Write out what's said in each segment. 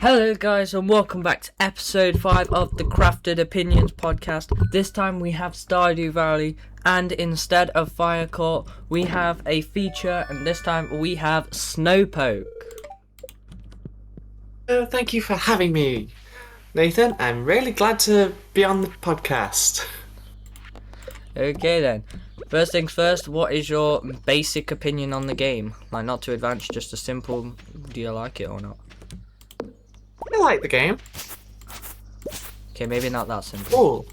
Hello guys and welcome back to episode 5 of the Crafted Opinions podcast. This time we have Stardew Valley, and instead of Fire Court we have a feature, and this time we have Snowpoke. Thank you for having me, Nathan. I'm really glad to be on the podcast. Okay then, first things first, what is your basic opinion on the game? Like, not too advanced, just a simple, do you like it or not? I like the game. Okay, maybe not that simple. Cool.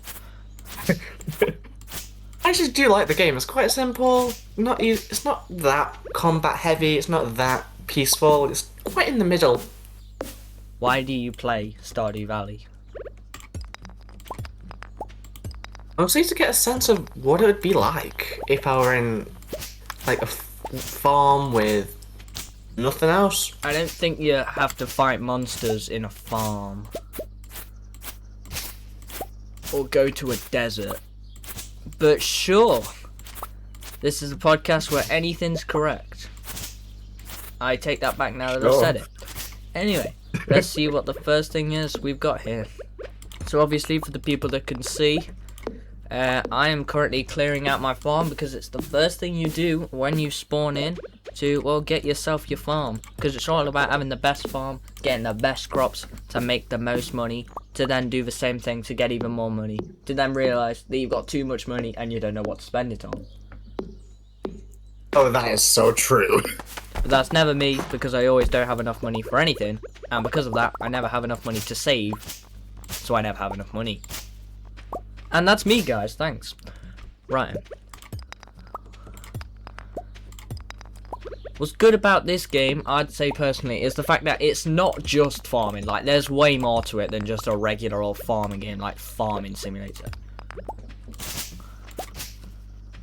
I actually do like the game. It's quite simple. It's not that combat heavy. It's not that peaceful. It's quite in the middle. Why do you play Stardew Valley? Mostly to get a sense of what it would be like if I were in like a farm with nothing else. I don't think you have to fight monsters in a farm. Or go to a desert. But sure. This is a podcast where anything's correct. I take that back now that I've said it. Anyway, let's see what the first thing is we've got here. So obviously, for the people that can see, I am currently clearing out my farm because it's the first thing you do when you spawn in to, well, get yourself your farm. Because it's all about having the best farm, getting the best crops to make the most money, to then do the same thing to get even more money, to then realise that you've got too much money and you don't know what to spend it on. Oh, that is so true. But that's never me, because I always don't have enough money for anything, and because of that, I never have enough money to save, so I never have enough money. And that's me, guys, thanks. Right. What's good about this game, I'd say personally, is the fact that it's not just farming. Like, there's way more to it than just a regular old farming game, like Farming Simulator.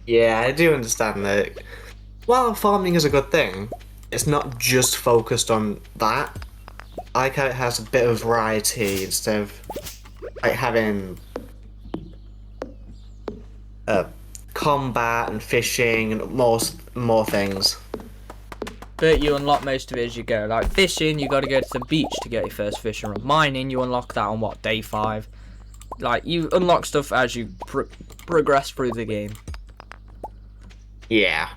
Yeah, I do understand that. While farming is a good thing, it's not just focused on that. I like how it has a bit of variety instead of like having combat and fishing and more things. But you unlock most of it as you go. Like fishing, you got to go to the beach to get your first fishing rod. Mining, you unlock that on what, day 5? Like, you unlock stuff as you progress through the game. Yeah.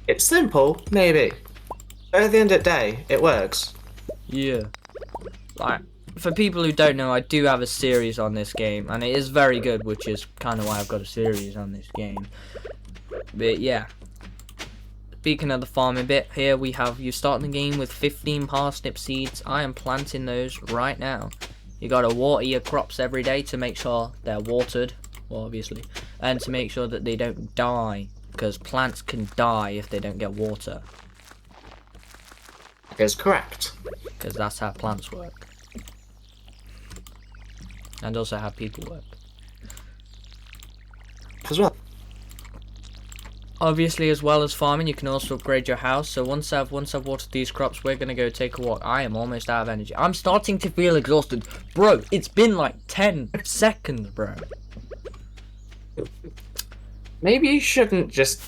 It's simple, maybe. But at the end of the day, it works. Yeah. Like, for people who don't know, I do have a series on this game, and it is very good, which is kind of why I've got a series on this game. But yeah. Speaking of the farming bit, here we have you starting the game with 15 parsnip seeds. I am planting those right now. You gotta water your crops every day to make sure they're watered, well, obviously, and to make sure that they don't die, because plants can die if they don't get water. Is correct. Because that's how plants work. And also how people work. As well. Obviously, as well as farming, you can also upgrade your house. So once I've watered these crops, we're gonna go take a walk. I am almost out of energy. I'm starting to feel exhausted. Bro, it's been like 10 seconds, bro. Maybe you shouldn't just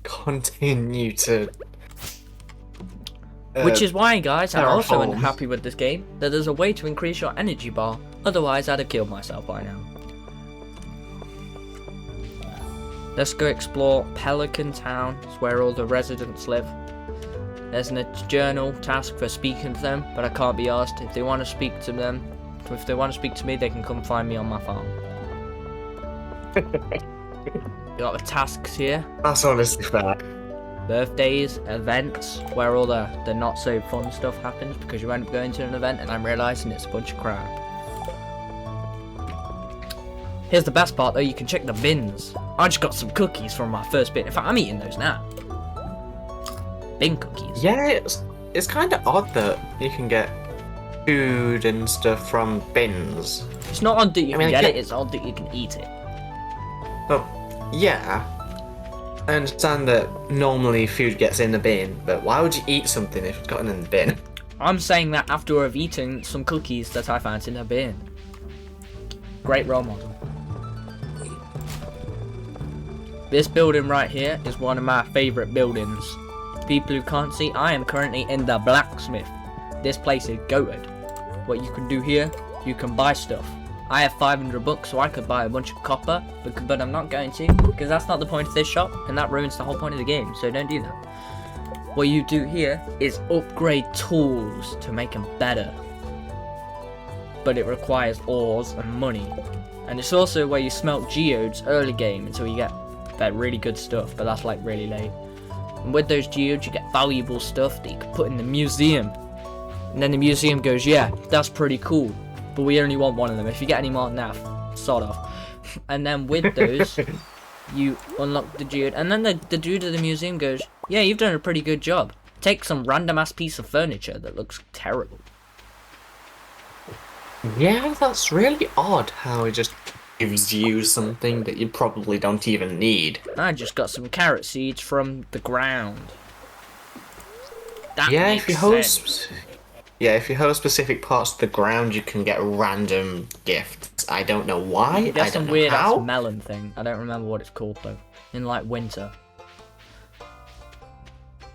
continue to... Which is why, guys, I'm also home. unhappy with this game, that there's a way to increase your energy bar. Otherwise, I'd have killed myself by now. Let's go explore Pelican Town. It's where all the residents live. There's a journal task for speaking to them, but I can't be asked. If they want to speak to them, if they want to speak to me, they can come find me on my farm. You got the tasks here. That's honestly fair. Birthdays, events, where all the not so fun stuff happens because you end up going to an event and I'm realising it's a bunch of crap. Here's the best part though, you can check the bins. I just got some cookies from my first bin. In fact, I'm eating those now. Bin cookies. Yeah, it's kind of odd that you can get food and stuff from bins. It's not odd that you can get it, it's odd that you can eat it. Oh, yeah. I understand that normally food gets in the bin, but why would you eat something if it's gotten in the bin? I'm saying that after I've eaten some cookies that I found in a bin. Great role model. This building right here is one of my favourite buildings. people who can't see, I am currently in the blacksmith. This place is goated. What you can do here, you can buy stuff. I have 500 bucks, so I could buy a bunch of copper, but I'm not going to, because that's not the point of this shop, and that ruins the whole point of the game, so don't do that. What you do here is upgrade tools to make them better. But it requires ores and money. And it's also where you smelt geodes early game until you get that really good stuff, but that's like really late. And with those geodes, you get valuable stuff that you can put in the museum. And then the museum goes, yeah, that's pretty cool, but we only want one of them. If you get any more than that, sod off. And then with those, you unlock the geode, and then the dude at the museum goes, yeah, you've done a pretty good job. Take some random ass piece of furniture that looks terrible. Yeah, that's really odd how it just gives you something that you probably don't even need. I just got some carrot seeds from the ground. That Yeah, makes if you sense. if you hold specific parts of the ground, you can get random gifts. I don't know why. You get I some don't know weird how. ass melon thing. I don't remember what it's called though. In like winter.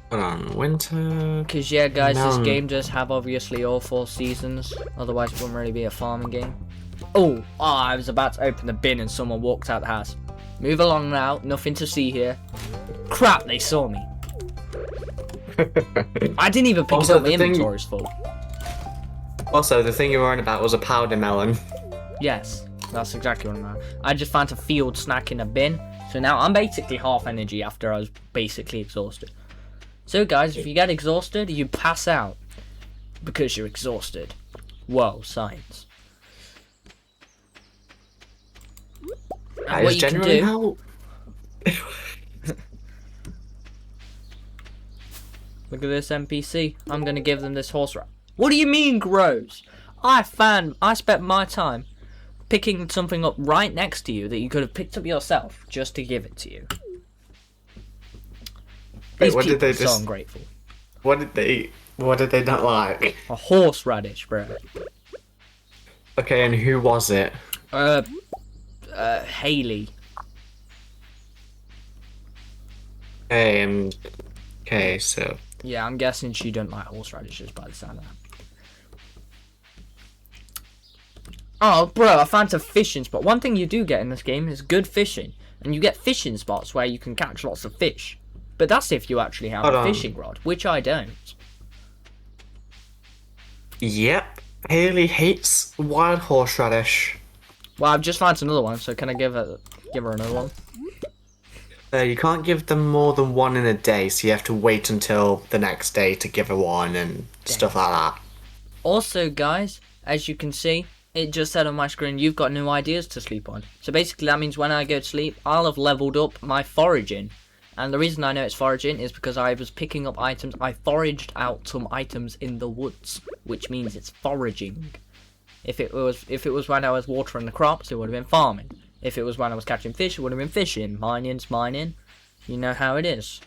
Hold on, winter. Because yeah, guys, this Melon. game does have obviously all 4 seasons. Otherwise, it wouldn't really be a farming game. Oh, I was about to open the bin and someone walked out the house. Move along now. Nothing to see here. Crap, they saw me. I didn't even pick it Also, up. My the thing- inventory's full. Also, the thing you were on about was a powder melon. Yes, that's exactly what I'm at. I just found a field snack in a bin. So now I'm basically half energy after I was basically exhausted. So guys, if you get exhausted, you pass out. Because you're exhausted. Whoa, science. That And what is you can generally do... how. Look at this NPC. I'm gonna give them this horse ride. What do you mean grows? I spent my time picking something up right next to you that you could have picked up yourself just to give it to you. These what did people they are so just- ungrateful. What did they not like? A horseradish, bro. Okay, and who was it? Haley. Okay, so Yeah, I'm guessing she don't like horseradishes by the sound of that. Oh, bro, I found a fishing spot. One thing you do get in this game is good fishing. And you get fishing spots where you can catch lots of fish. But that's if you actually have Hold a on. fishing rod, which I don't. yep, Haley hates wild horseradish. Well, I've just found another one, so can I give her another one? You can't give them more than one in a day, so you have to wait until the next day to give her one and stuff like that. Also, guys, as you can see, it just said on my screen, you've got new ideas to sleep on. So basically that means when I go to sleep, I'll have leveled up my foraging. And the reason I know it's foraging is because I was picking up items. I foraged out some items in the woods, which means it's foraging. If it was when I was watering the crops, it would have been farming. If it was when I was catching fish, it would have been fishing. Mining's mining. You know how it is.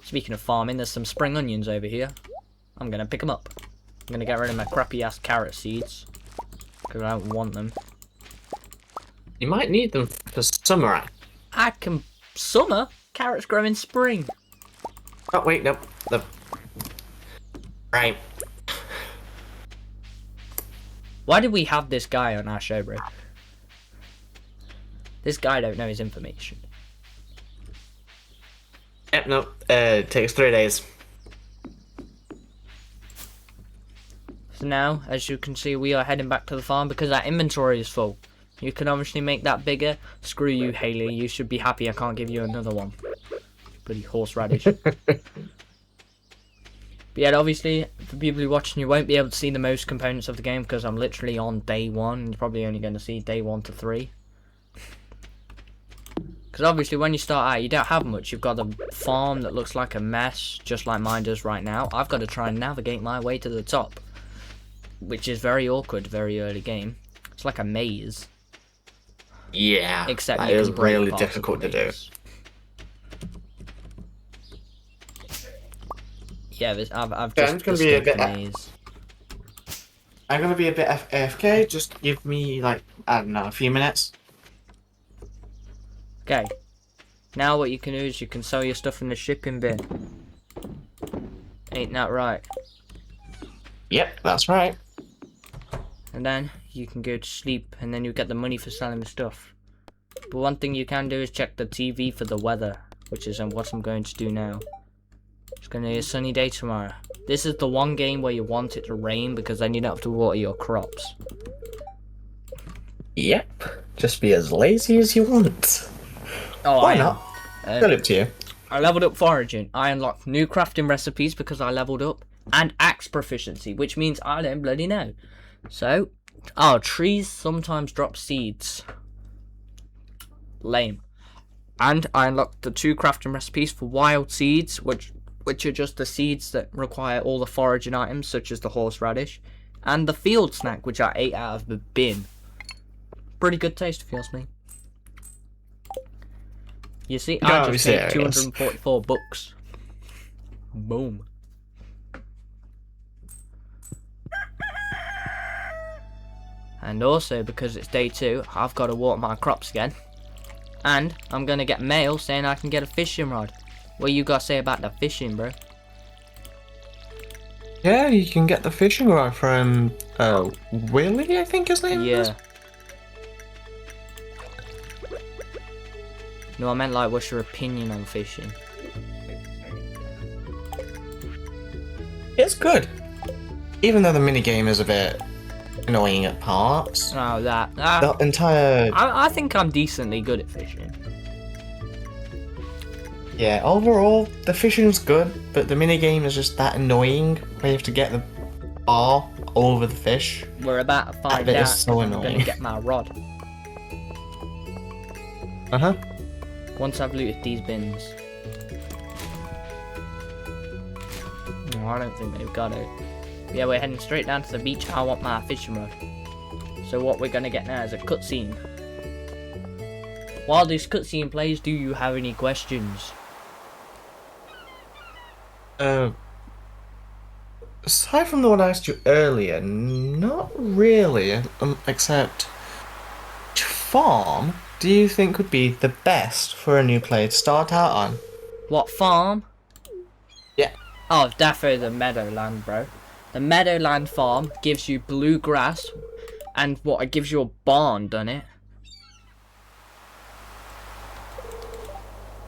Speaking of farming, there's some spring onions over here. I'm going to pick them up. I'm going to get rid of my crappy ass carrot seeds. Because I don't want them. You might need them for summer. I can... Summer? Carrots grow in spring. Oh wait, nope. Right. Why did we have this guy on our show, bro? This guy don't know his information. Yep, nope. It takes 3 days. So now, as you can see, we are heading back to the farm because our inventory is full. You can obviously make that bigger. Screw you, Haley. You should be happy I can't give you another one. Bloody horseradish. But yeah, obviously, for people who are watching, you won't be able to see the most components of the game because I'm literally on day 1. You're probably only going to see day 1 to 3. Because obviously, when you start out, you don't have much. You've got a farm that looks like a mess, just like mine does right now. I've got to try and navigate my way to the top, which is very awkward, very early game. It's like a maze. Yeah, Except that you is can break really parts of difficult the to do. maze. Yeah, I've Yeah, just it's gonna be a disturbed bit- the maze. I'm gonna be a bit AFK. Just give me like I don't know, a few minutes. Okay. Now what you can do is you can sell your stuff in the shipping bin. Ain't that right? Yep, that's right. And then you can go to sleep, and then you get the money for selling the stuff. But one thing you can do is check the TV for the weather, which is what I'm going to do now. It's going to be a sunny day tomorrow. This is the one game where you want it to rain because then you don't have to water your crops. Yep. Just be as lazy as you want. Oh, Why I not? am. Good up to you. I leveled up foraging. I unlocked new crafting recipes because I leveled up. And axe proficiency, which means I don't bloody know. So, trees sometimes drop seeds. Lame. And I unlocked the 2 crafting recipes for wild seeds, which are just the seeds that require all the foraging items, such as the horseradish. And the field snack, which I ate out of the bin. Pretty good taste, if you ask me. You see, I just paid 244 bucks. Boom. And also, because it's day 2, I've got to water my crops again. And I'm going to get mail saying I can get a fishing rod. What you got to say about the fishing, bro? Yeah, you can get the fishing rod from, Willie, I think his name is? Yeah. No, I meant like, what's your opinion on fishing? It's good. Even though the minigame is a bit annoying at parts. Oh, that. The entire... I think I'm decently good at fishing. Yeah, overall, the fishing's good, but the minigame is just that annoying where you have to get the bar over the fish. We're about to find That out. is so I'm going annoying. to get my rod. Uh-huh. Once I've looted these bins. No, I don't think they've got it. Yeah, we're heading straight down to the beach. I want my fishing rod. So what we're going to get now is a cutscene. While this cutscene plays, do you have any questions? Aside from the one I asked you earlier, not really, except which farm do you think would be the best for a new player to start out on? What farm? Yeah. Oh, definitely the Meadowland, bro. The Meadowland farm gives you blue grass, and what, it gives you a barn, doesn't it?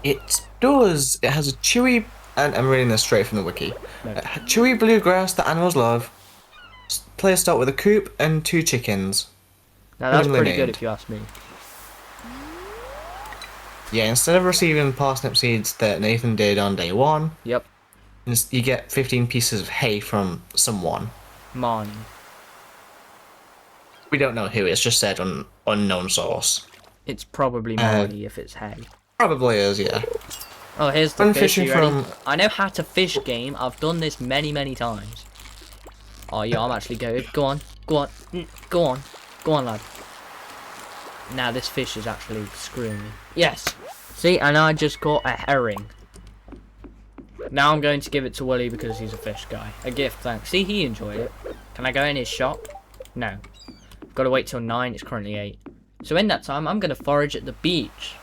It does. It has a chewy, and I'm reading this straight from the wiki. No. Chewy bluegrass that animals love. Players start with a coop and 2 chickens. Now that's Randomly pretty good named. if you ask me. Yeah, instead of receiving parsnip seeds that Nathan did on day 1, Yep. you get 15 pieces of hay from someone. Mon. We don't know who, it's just said on unknown source. It's probably Marnie if it's hay. Probably is, yeah. Oh, here's the When fish. fishing You ready? from... I know how to fish game. I've done this many, many times. Oh, yeah, I'm actually good. Go on. Go on. Go on. Go on, lad. Now this fish is actually screwing me. Yes. See, and I just caught a herring. Now I'm going to give it to Willie because he's a fish guy. A gift, thanks. See, he enjoyed it. Can I go in his shop? No. Got to wait till 9. It's currently 8. So in that time, I'm going to forage at the beach.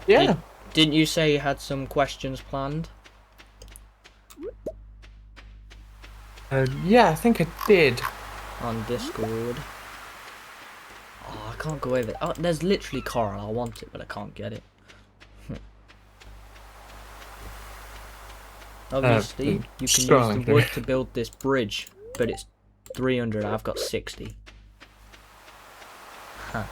Yeah. Didn't you say you had some questions planned? Yeah, I think I did. On Discord. Oh, I can't go over it. Oh, there's literally coral. I want it, but I can't get it. Obviously, you can use the wood to build this bridge, but it's 300. I've got 60. Huh.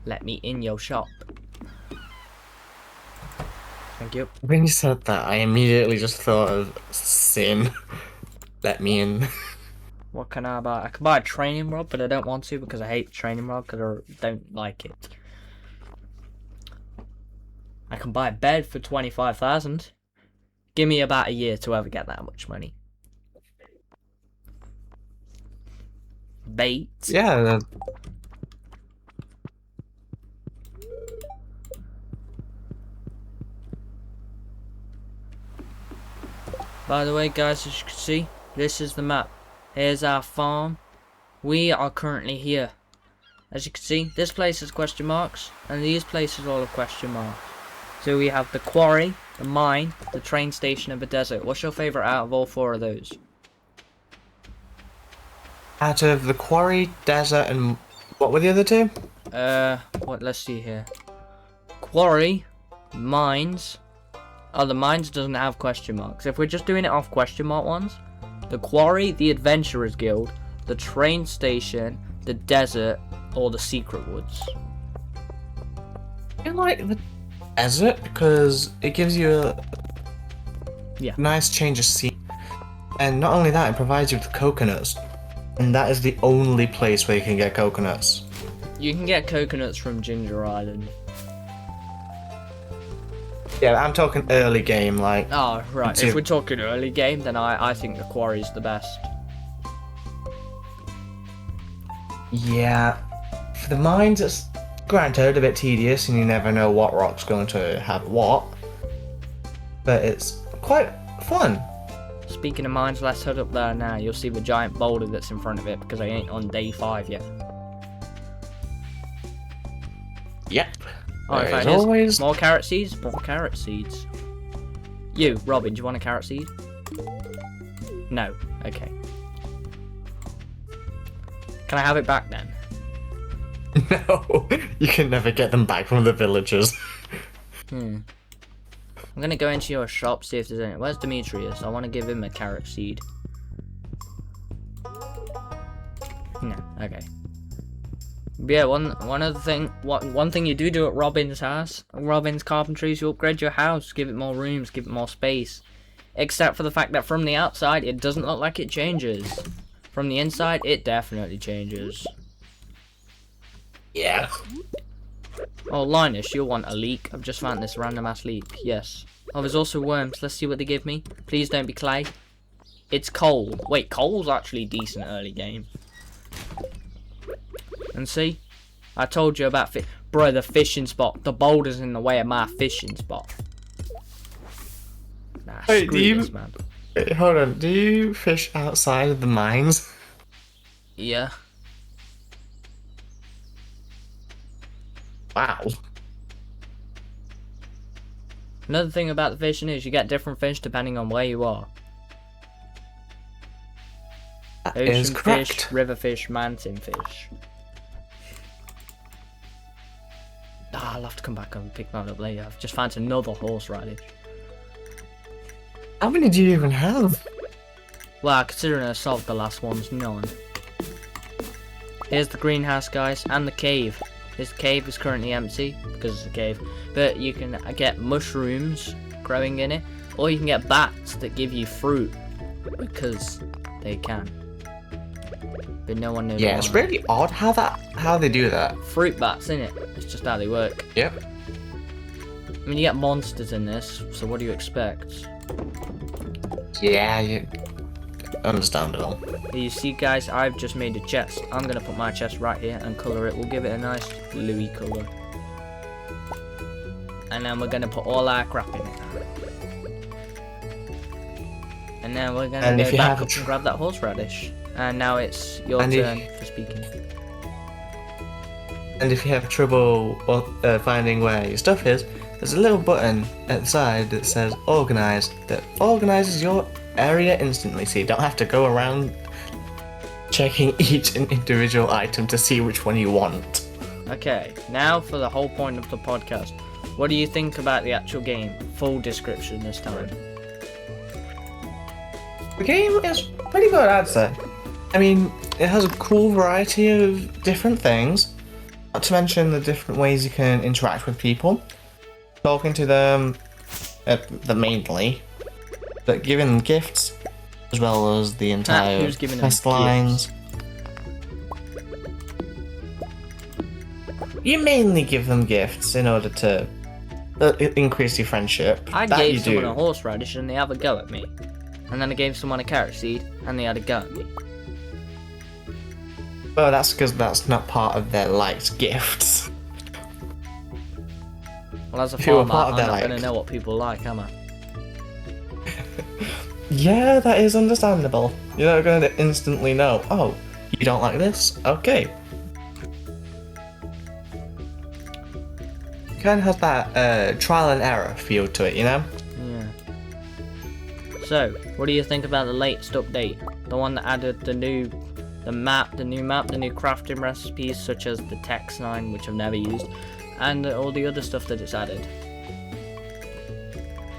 Let me in your shop. Thank you. When you said that, I immediately just thought of Sin. Let me in. What can I buy? I can buy a training rod, but I don't want to because I hate training rod because I don't like it. I can buy a bed for 25,000. Give me about a year to ever get that much money. Bait. Yeah. By the way, guys, as you can see, this is the map. Here's our farm. We are currently here. As you can see, this place has question marks, and these places all have question marks. So we have the quarry, the mine, the train station, and the desert. What's your favourite out of all 4 of those? Out of the quarry, desert, and what were the other 2? Let's see here. Quarry, mines. Oh, the mines doesn't have question marks. If we're just doing it off question mark ones, the quarry, the adventurers guild, the train station, the desert, or the secret woods. I like the desert because it gives you a nice change of scene. And not only that, it provides you with coconuts. And that is the only place where you can get coconuts. You can get coconuts from Ginger Island. Yeah, I'm talking early game, like... Oh, right. If we're talking early game, then I think the quarry's the best. Yeah. For the mines, it's granted a bit tedious, and you never know what rock's going to have what. But it's quite fun. Speaking of mines, let's head up there now. You'll see the giant boulder that's in front of it, because I ain't on day 5 yet. Yep. Oh, in fact, always more carrot seeds. More carrot seeds. You, Robin, do you want a carrot seed? No. Okay. Can I have it back then? No, you can never get them back from the villagers. I'm gonna go into your shop, see if there's any. Where's Demetrius? I want to give him a carrot seed. No. Okay. Yeah, one thing you do at Robin's house, Robin's carpentry, is you upgrade your house, give it more rooms, give it more space. Except for the fact that from the outside, it doesn't look like it changes. From the inside, it definitely changes. Yeah. Oh, Linus, you'll want a leek. I've just found this random ass leek. Yes. Oh, there's also worms. Let's see what they give me. Please don't be clay. It's coal. Wait, coal's actually decent early game. And see, I told you about bro, the fishing spot. The boulder's in the way of my fishing spot. Nah, wait, screw this, man. Wait, hold on. Do you fish outside of the mines? Yeah. Wow. Another thing about the fishing is you get different fish depending on where you are. That Ocean is correct. fish, river fish, mountain fish. I'll have to come back and pick that up later. I've just found another horseradish. How many do you even have? Well, considering I solved the last one's none. Here's the greenhouse, guys, and the cave. This cave is currently empty because it's a cave, but you can get mushrooms growing in it, or you can get bats that give you fruit because they can. But no one knows. Yeah, it's really odd how they do that. Fruit bats, innit? It's just how they work. Yep. I mean, you get monsters in this, so what do you expect? Yeah, understandable. Here you see, guys, I've just made a chest. I'm gonna put my chest right here and colour it. We'll give it a nice bluey colour. And then we're gonna put all our crap in it. And then we're gonna go back up and grab that horseradish. And now it's your turn for speaking. And if you have trouble finding where your stuff is, there's a little button at the side that says Organize, that organizes your area instantly, so you don't have to go around checking each individual item to see which one you want. Okay, now for the whole point of the podcast. What do you think about the actual game? Full description this time. The game is pretty good, I'd say. I mean, it has a cool variety of different things, not to mention the different ways you can interact with people. Talking to them, mainly, but giving them gifts, as well as the entire quest lines. You mainly give them gifts in order to increase your friendship. I gave someone a horseradish and they have a go at me. And then I gave someone a carrot seed and they had a go at me. Well, that's because that's not part of their liked gifts. Well, as a farmer, I'm not going to know what people like, am I? Yeah, that is understandable. You're not going to instantly know, oh, you don't like this? Okay. kind of has that trial and error feel to it, you know? Yeah. So, what do you think about the latest update? The one that added the new map, the new crafting recipes such as the text 9, which I've never used, and all the other stuff that it's added.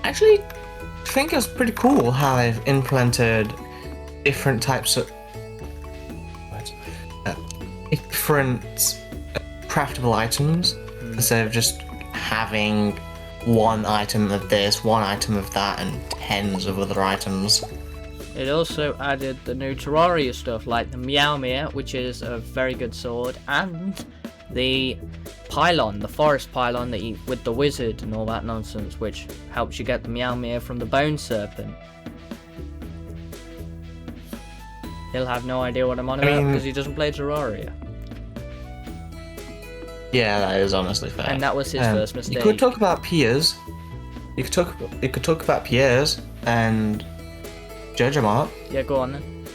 Actually, I think it's pretty cool how they've implemented different types of different craftable items instead of just having one item of this, one item of that, and tens of other items. It also added the new Terraria stuff, like the Meow Meow, which is a very good sword, and the pylon, the forest pylon that you, with the wizard and all that nonsense, which helps you get the Meow Meow from the bone serpent. He'll have no idea what I'm on about because he doesn't play Terraria. Yeah, that is honestly fair. And that was his first mistake. You could talk about Piers. You could talk about Piers and Jojo Mart. Yeah, go on then.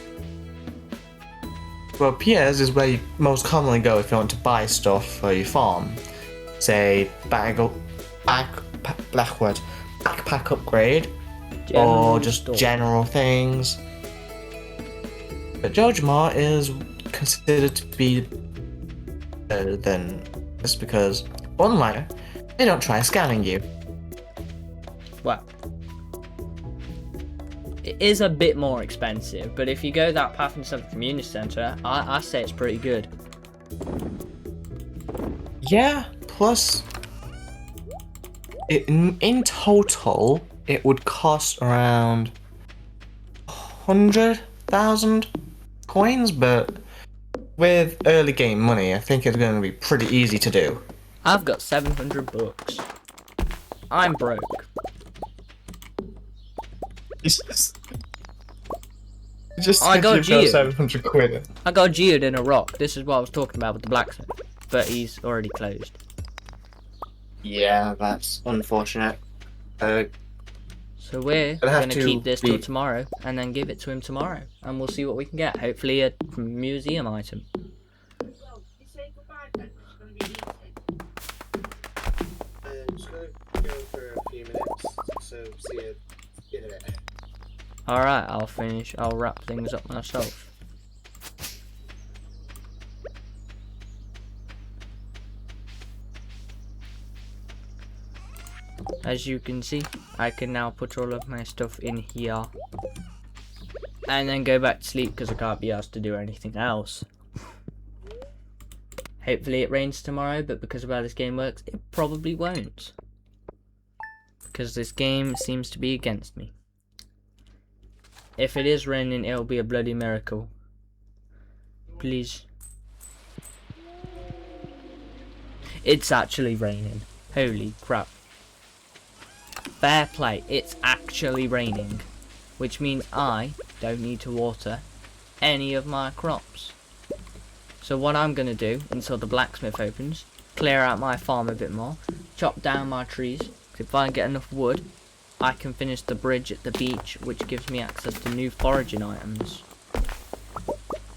Well, Piers is where you most commonly go if you want to buy stuff for your farm. Say backpack upgrade, or just general things. But Jojo Mart is considered to be better than this because, online, they don't try scanning you. Well, it is a bit more expensive, but if you go that path instead of the community centre, I say it's pretty good. Yeah, plus, in total, it would cost around 100,000 coins, but with early game money, I think it's going to be pretty easy to do. I've got 700 bucks. I'm broke. I got you 700 quid. I got geoed in a rock. This is what I was talking about with the blacksmith, but he's already closed. Yeah, that's unfortunate. So we're going to keep this till tomorrow and then give it to him tomorrow. And we'll see what we can get. Hopefully a museum item. Just going to go for a few minutes, so see you in a bit. Alright, I'll wrap things up myself. As you can see, I can now put all of my stuff in here. And then go back to sleep because I can't be asked to do anything else. Hopefully it rains tomorrow, but because of how this game works, it probably won't. Because this game seems to be against me. If it is raining, it'll be a bloody miracle. Please. It's actually raining. Holy crap. Fair play, it's actually raining. Which means I don't need to water any of my crops. So what I'm going to do until the blacksmith opens, clear out my farm a bit more, chop down my trees. If I get enough wood, I can finish the bridge at the beach, which gives me access to new foraging items.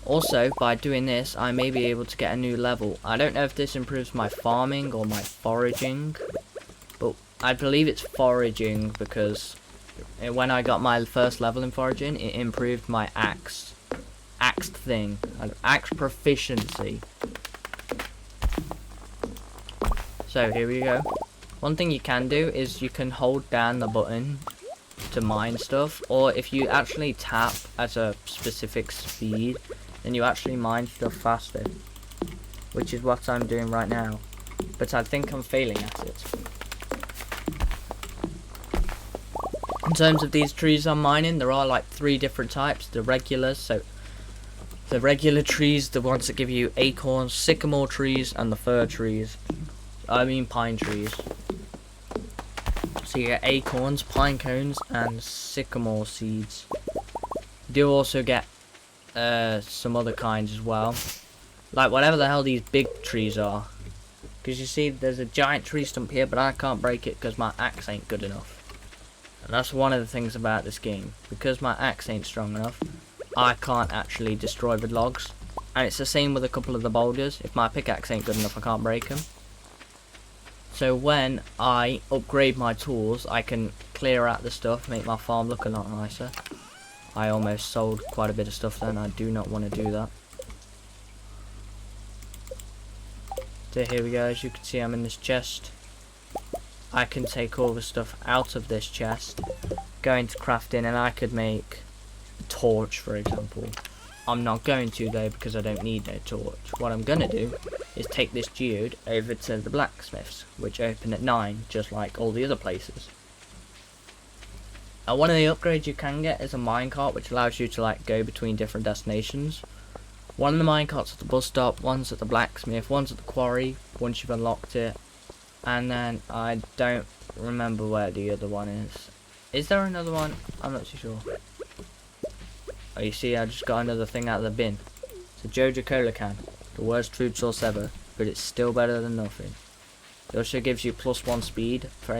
Also, by doing this, I may be able to get a new level. I don't know if this improves my farming or my foraging, but I believe it's foraging because when I got my first level in foraging, it improved my axe proficiency. So here we go. One thing you can do is you can hold down the button to mine stuff, or if you actually tap at a specific speed, then you actually mine stuff faster, which is what I'm doing right now, but I think I'm failing at it. In terms of these trees I'm mining, there are like 3 different types. The regulars, so the regular trees, the ones that give you acorns, sycamore trees, and the fir trees. I mean pine trees. So you get acorns, pine cones, and sycamore seeds. You do also get some other kinds as well. Like whatever the hell these big trees are. Because you see there's a giant tree stump here, but I can't break it because my axe ain't good enough. And that's one of the things about this game. Because my axe ain't strong enough, I can't actually destroy the logs. And it's the same with a couple of the boulders. If my pickaxe ain't good enough, I can't break them. So when I upgrade my tools, I can clear out the stuff, make my farm look a lot nicer. I almost sold quite a bit of stuff then. I do not want to do that. So here we go. As you can see, I'm in this chest. I can take all the stuff out of this chest, go into crafting, and I could make a torch, for example. I'm not going to though, because I don't need no torch. What I'm going to do is take this geode over to the blacksmiths, which open at 9, just like all the other places. One of the upgrades you can get is a minecart, which allows you to like go between different destinations. One of the minecarts at the bus stop, one's at the blacksmith, one's at the quarry, once you've unlocked it. And then I don't remember where the other one is. Is there another one? I'm not too sure. Oh, you see, I just got another thing out of the bin. It's a Jojo Cola can. The worst food source ever, but it's still better than nothing. It also gives you +1 speed for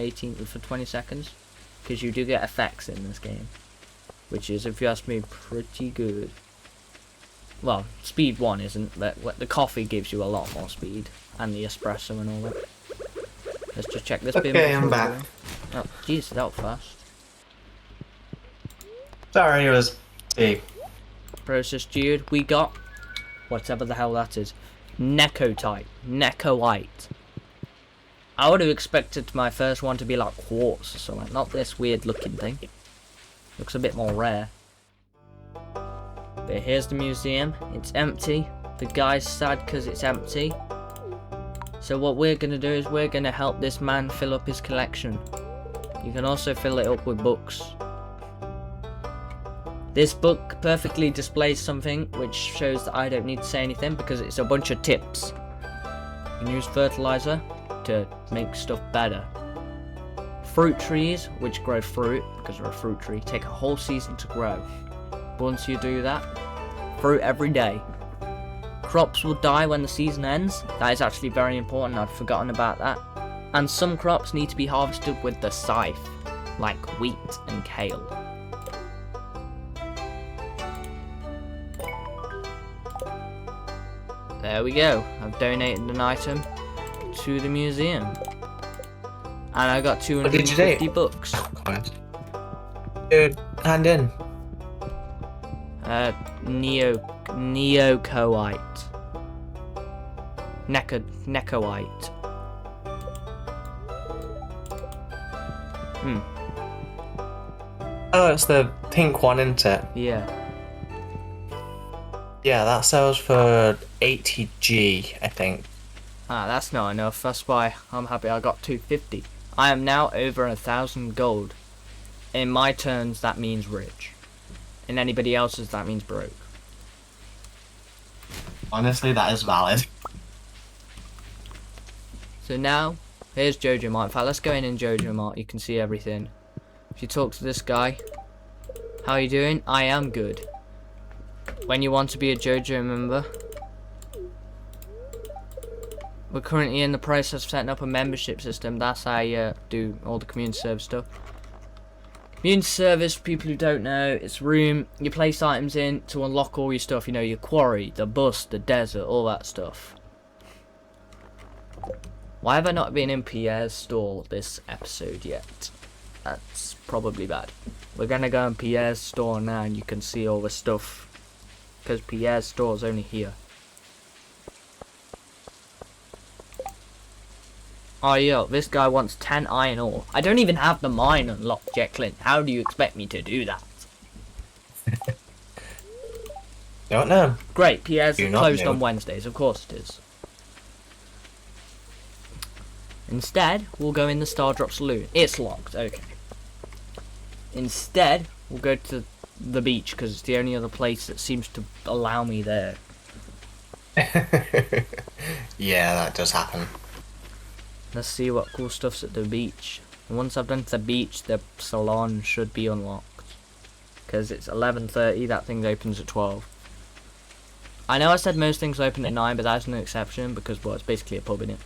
20 seconds, because you do get effects in this game, which is, if you ask me, pretty good. Well, speed 1 isn't, but the coffee gives you a lot more speed, and the espresso and all that. Let's just check this bin. Okay, I'm back. Oh, jeez, that was fast. Sorry, it was big. Processed geode. We got whatever the hell that is. Necotite. Necoite. I would have expected my first one to be like quartz or something, not this weird looking thing. Looks a bit more rare. But here's the museum. It's empty. The guy's sad because it's empty. So what we're going to do is we're going to help this man fill up his collection. You can also fill it up with books. This book perfectly displays something which shows that I don't need to say anything because it's a bunch of tips. You can use fertilizer to make stuff better. Fruit trees, which grow fruit, because they're a fruit tree, take a whole season to grow. Once you do that, fruit every day. Crops will die when the season ends. That is actually very important. I'd forgotten about that. And some crops need to be harvested with the scythe, like wheat and kale. There we go. I've donated an item to the museum. And I got 250 books. Dude, hand in. Neocoite. Necoite. Oh, it's the pink one, isn't it? Yeah. Yeah, that sells for 80G, I think. Ah, that's not enough. That's why I'm happy I got 250. I am now over 1,000 gold. In my terms, that means rich. In anybody else's, that means broke. Honestly, that is valid. So now, here's Jojo Mart. In fact, let's go in Jojo Mart. You can see everything. If you talk to this guy, how are you doing? I am good. When you want to be a Jojo member, we're currently in the process of setting up a membership system. That's how you do all the community service stuff. Community service, for people who don't know, it's a room you place items in to unlock all your stuff. You know, your quarry, the bus, the desert, all that stuff. Why have I not been in Pierre's store this episode yet? That's probably bad. We're gonna go in Pierre's store now and you can see all the stuff. Because Pierre's store is only here. Oh yo, this guy wants 10 iron ore. I don't even have the mine unlocked, Jacqueline. How do you expect me to do that? Don't know. Great, Pierre's closed on Wednesdays. Of course it is. Instead, we'll go in the Stardrop Saloon. It's locked, okay. Instead, we'll go to the beach because it's the only other place that seems to allow me there. Yeah, that does happen. Let's see what cool stuff's at the beach. And once I've done to the beach, the salon should be unlocked. Because it's 11:30, that thing opens at 12. I know I said most things open at 9, but that's an exception because, well, it's basically a pub, innit?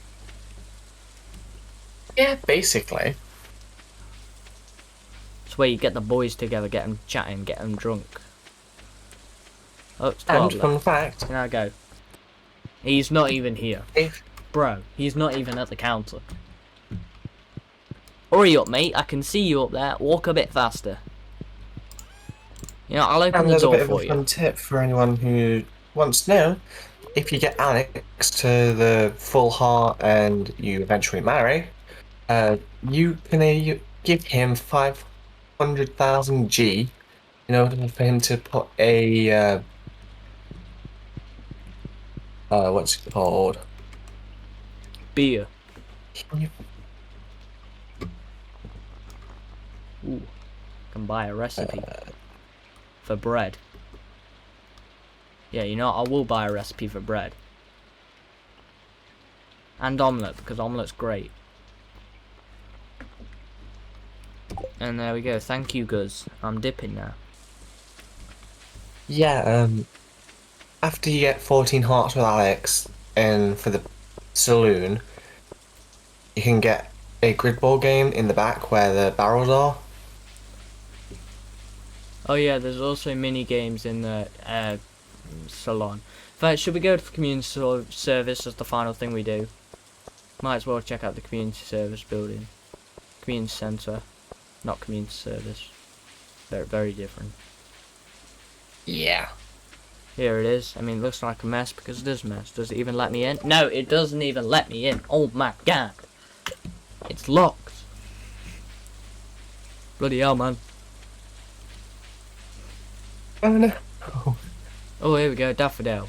Yeah, basically. It's where you get the boys together, get them chatting, get them drunk. Oh, it's 12. And fun fact. Can I go? He's not even here. If Bro, he's not even at the counter. Hurry up, mate. I can see you up there. Walk a bit faster. You know, I'll open And the there's a door bit of for a you. fun tip for anyone who wants to know. If you get Alex to the full heart and you eventually marry, you can give him 500,000 G in order for him to put a what's it called? Beer. Ooh. Can buy a recipe. For bread. Yeah, you know what? I will buy a recipe for bread. And omelette, because omelettes great. And there we go. Thank you, Guz. I'm dipping now. Yeah, after you get 14 hearts with Alex and for the saloon, you can get a grid ball game in the back where the barrels are. Oh yeah, there's also mini games in the salon. In fact, should we go to the community service as the final thing we do? Might as well check out the community service building. Community centre, not community service. They're very different. Yeah. Here it is. I mean, it looks like a mess because it is a mess. Does it even let me in? No, it doesn't even let me in. Oh my god. It's locked. Bloody hell, man. Oh no. Oh, here we go. Daffodil.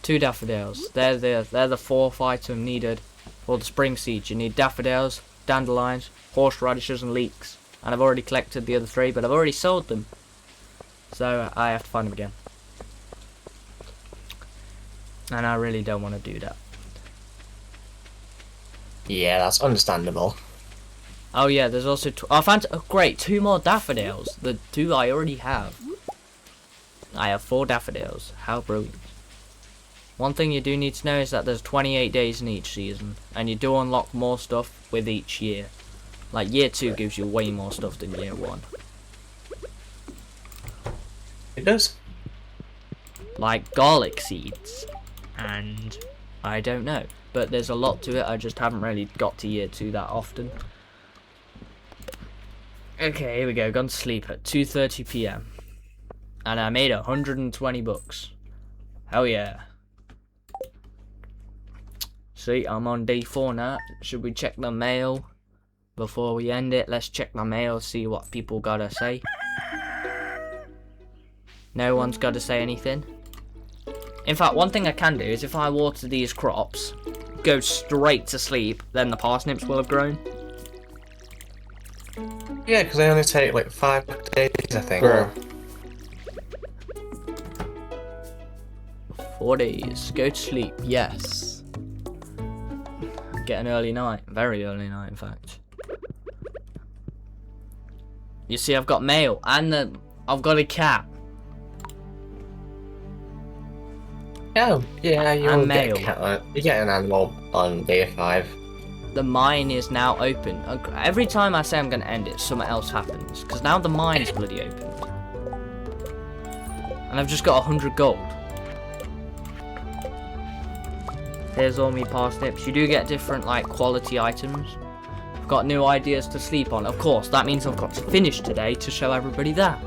2 daffodils. They're the 4th item needed for the spring siege. You need daffodils, dandelions, horseradishes, and leeks. And I've already collected the other 3, but I've already sold them. So I have to find them again. And I really don't want to do that. Yeah, that's understandable. Oh yeah, there's also I found great 2 more daffodils. The 2 I already have. I have 4 daffodils. How brilliant! One thing you do need to know is that there's 28 days in each season, and you do unlock more stuff with each year. Like year 2 gives you way more stuff than year 1. It does. Like garlic seeds, and I don't know, but there's a lot to it. I just haven't really got to year 2 that often. Okay, here we go. Gone to sleep at 2:30 p.m. and I made 120 bucks. Hell yeah! See, I'm on day 4 now. Should we check the mail before we end it? Let's check the mail, see what people gotta say. No one's gotta say anything. In fact, one thing I can do is if I water these crops, go straight to sleep, then the parsnips will have grown. Yeah, because they only take like 5 days, I think. Four. 4 days. Go to sleep. Yes. Get an early night. Very early night, in fact. You see, I've got mail and I've got a cat. Oh, yeah, you And will mail. get a cat. You get an animal on day 5. The mine is now open. Every time I say I'm going to end it, something else happens. Because now the mine's bloody opened. And I've just got 100 gold. Here's all me parsnips. You do get different, like, quality items. I've got new ideas to sleep on. Of course, that means I've got to finish today to show everybody that.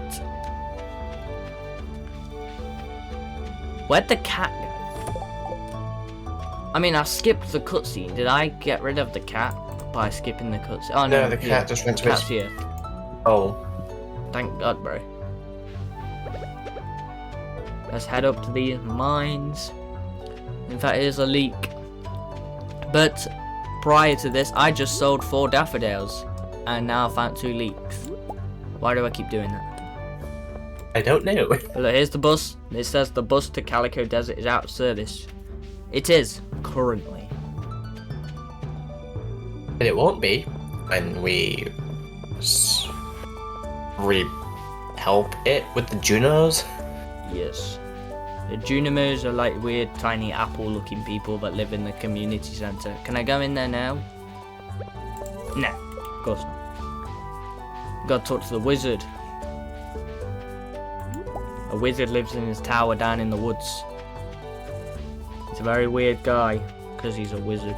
Where'd the cat go? I mean, I skipped the cutscene. Did I get rid of the cat by skipping the cutscene? Oh no, No, the cat just went to cat's its... here. Oh. Thank God, bro. Let's head up to these mines. In fact, here's a leak. But prior to this, I just sold 4 daffodils, and now I found 2 leeks. Why do I keep doing that? I don't know. Look, here's the bus. It says the bus to Calico Desert is out of service. It is, currently. But it won't be when we help it with the Junos. Yes. The Junimos are like weird, tiny apple-looking people that live in the community centre. Can I go in there now? No, of course not. Gotta talk to the wizard. A wizard lives in his tower down in the woods. He's a very weird guy, because he's a wizard.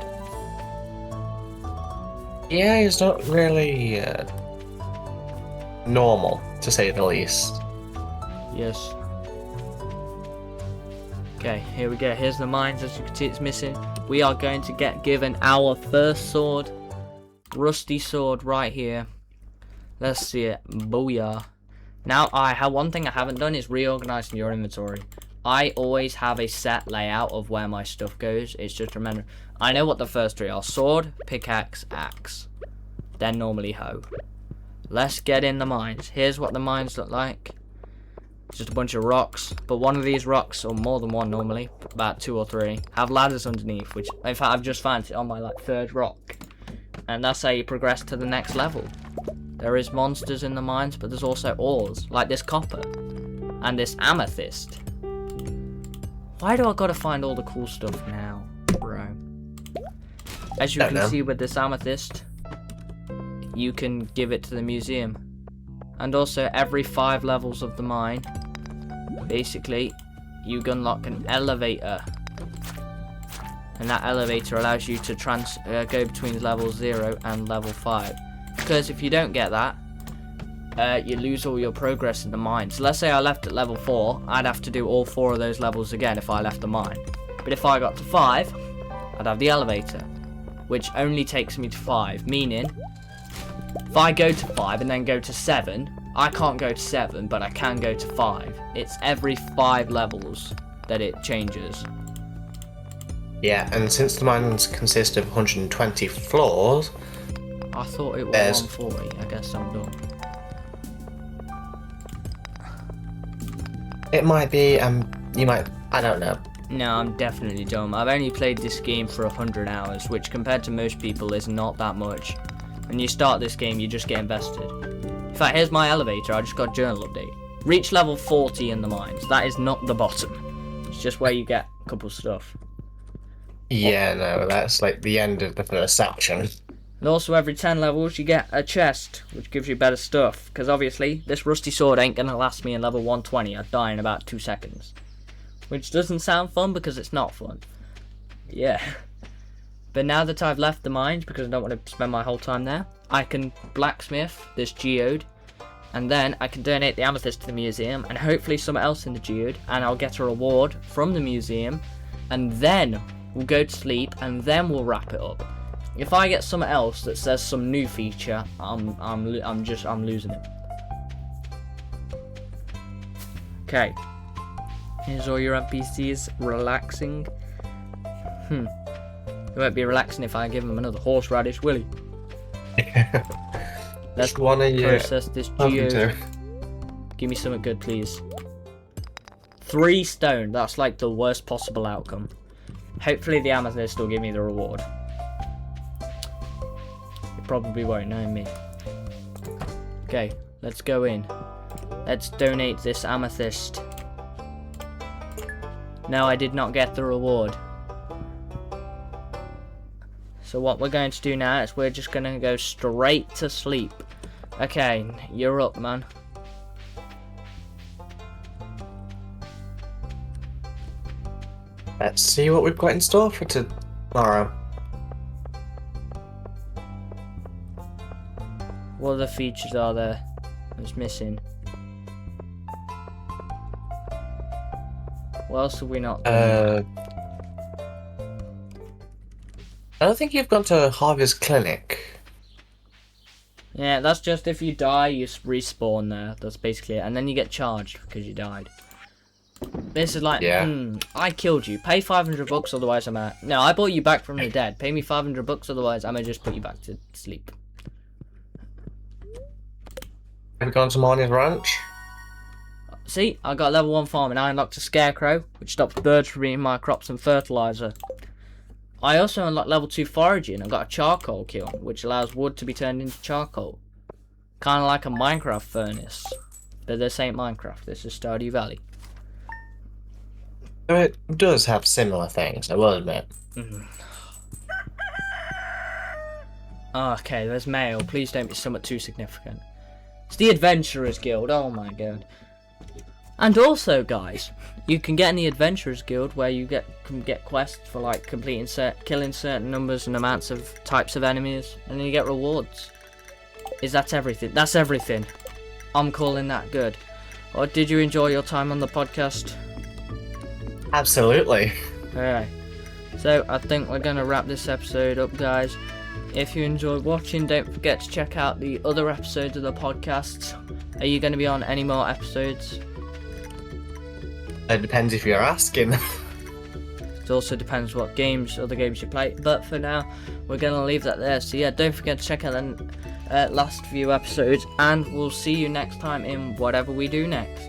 Yeah, it's not really normal, to say the least. Yes. Okay, here we go. Here's the mines. As you can see, it's missing. We are going to get given our first sword. Rusty sword right here. Let's see it. Booyah. Now, one thing I haven't done is reorganizing your inventory. I always have a set layout of where my stuff goes. It's just remember, I know what the first three are. Sword, pickaxe, axe. Then normally hoe. Let's get in the mines. Here's what the mines look like. Just a bunch of rocks, but one of these rocks, or more than one normally, about 2 or 3, have ladders underneath, which in fact I've just found it on my like 3rd rock, and that's how you progress to the next level. There is monsters in the mines, but there's also ores, like this copper, and this amethyst. Why do I gotta find all the cool stuff now, bro? As you can see with this amethyst, you can give it to the museum. And also, every 5 levels of the mine, basically, you unlock an elevator. And that elevator allows you to go between level 0 and level 5. Because if you don't get that, you lose all your progress in the mine. So let's say I left at level 4, I'd have to do all 4 of those levels again if I left the mine. But if I got to 5, I'd have the elevator, which only takes me to 5, meaning if I go to 5 and then go to 7, I can't go to 7, but I can go to 5. It's every 5 levels that it changes. Yeah, and since the mines consist of 120 floors... I thought it was 140. I guess I'm dumb. It might be, you might... I don't know. No, I'm definitely dumb. I've only played this game for 100 hours, which compared to most people is not that much. When you start this game, you just get invested. In fact, here's my elevator. I just got a journal update. Reach level 40 in the mines. That is not the bottom. It's just where you get a couple stuff. Yeah, no, that's like the end of the first section. And also, every 10 levels, you get a chest, which gives you better stuff. Because obviously, this rusty sword ain't gonna last me in level 120. I'd die in about 2 seconds. Which doesn't sound fun because it's not fun. Yeah. But now that I've left the mines, because I don't want to spend my whole time there, I can blacksmith this geode, and then I can donate the amethyst to the museum, and hopefully something else in the geode, and I'll get a reward from the museum, and then we'll go to sleep, and then we'll wrap it up. If I get something else that says some new feature, I'm losing it. Okay. Here's all your NPCs relaxing. It won't be relaxing if I give him another horseradish, will he? Let's process this geode. Give me something good, please. 3 stone. That's like the worst possible outcome. Hopefully the amethyst will give me the reward. It probably won't, knowing me. Okay, let's go in. Let's donate this amethyst. No, I did not get the reward. So what we're going to do now is we're just going to go straight to sleep. Okay, you're up, man. Let's see what we've got in store for tomorrow. What other features are there that's missing? What else have we not done? I don't think you've gone to Harvey's clinic. Yeah, that's just if you die, you respawn there. That's basically it. And then you get charged because you died. This is like, I killed you. Pay 500 bucks, otherwise I'm out. No, I brought you back from the dead. Pay me 500 bucks, otherwise I'm gonna just put you back to sleep. Have you gone to Marnie's ranch? See, I got level 1 farm and I unlocked a scarecrow, which stops birds from eating my crops and fertilizer. I also unlocked level 2 foraging and got a charcoal kiln, which allows wood to be turned into charcoal. Kind of like a Minecraft furnace. But this ain't Minecraft, this is Stardew Valley. It does have similar things, I will admit. Okay, there's mail. Please don't be somewhat too significant. It's the Adventurers Guild, oh my god. And also, guys, you can get in the Adventurers Guild where you can get quests for like killing certain numbers and amounts of types of enemies, and then you get rewards. Is that everything? That's everything. I'm calling that good. Or did you enjoy your time on the podcast? Absolutely. Alright. So I think we're gonna wrap this episode up, guys. If you enjoyed watching, don't forget to check out the other episodes of the podcast. Are you going to be on any more episodes? It depends if you're asking. It also depends what other games you play. But for now, we're going to leave that there. So yeah, don't forget to check out the last few episodes, and we'll see you next time in whatever we do next.